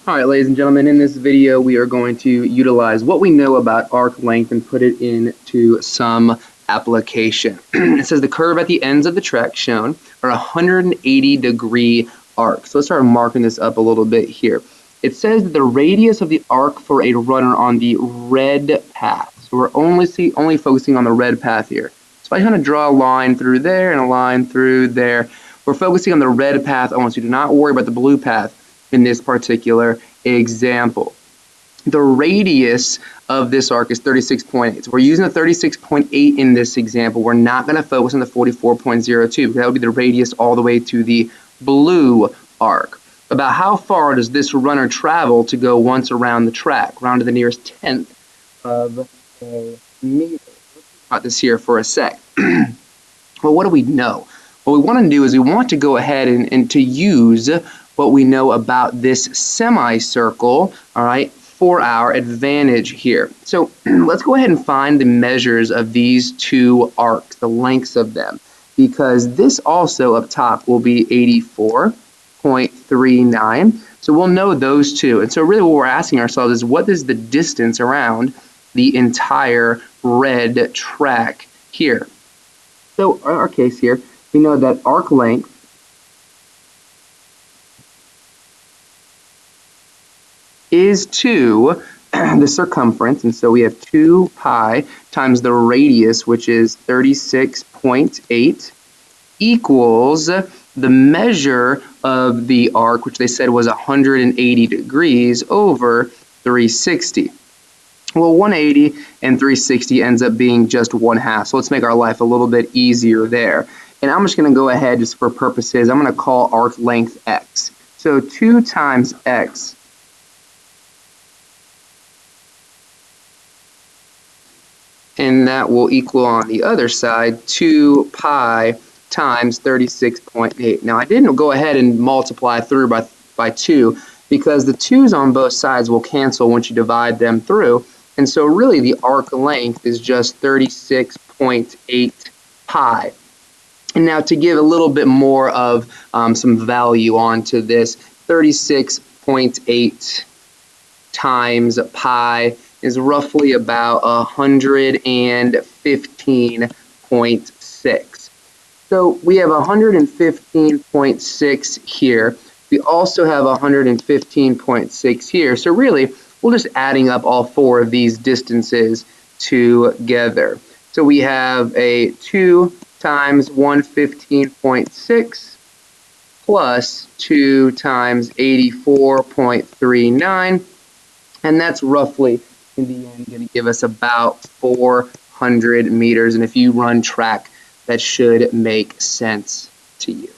Alright, ladies and gentlemen, in this video we are going to utilize what we know about arc length and put it into some application. It says the curve at the ends of the track shown are 180-degree arcs. So let's start marking this up a little bit here. It says that the radius of the arc for a runner on the red path. So we're only focusing on the red path here. So I kind of draw a line through there and a line through there. We're focusing on the red path only, so do not worry about the blue path in this particular example. The radius of this arc is 36.8. So we're using the 36.8 in this example. We're not going to focus on the 44.02 because that would be the radius all the way to the blue arc. About how far does this runner travel to go once around the track, round to the nearest tenth of a meter? Let's think about this here for a sec. Well, what do we know? What we want to do is we want to go ahead and to use what we know about this semicircle, all right, for our advantage here. So let's go ahead and find the measures of these two arcs, the lengths of them, because this also up top will be 84.39. So we'll know those two. And so really what we're asking ourselves is what is the distance around the entire red track here? So in our case here, we know that arc length is to the circumference, and so we have 2 pi times the radius, which is 36.8, equals the measure of the arc, which they said was 180 degrees, over 360. Well, 180 and 360 ends up being just 1/2, so let's make our life a little bit easier there. And I'm just going to go ahead, just for purposes, I'm going to call arc length x. So 2 times x and that will equal on the other side 2 pi times 36.8. Now I didn't go ahead and multiply through by 2 because the 2's on both sides will cancel once you divide them through, and so really the arc length is just 36.8 pi. And now to give a little bit more of some value onto this, 36.8 times pi is roughly about 115.6. So we have 115.6 here. We also have 115.6 here. So really, we're just adding up all 4 of these distances together. So we have a 2 times 115.6 plus 2 times 84.39, and that's roughly in the end going to give us about 400 meters. And if you run track, that should make sense to you.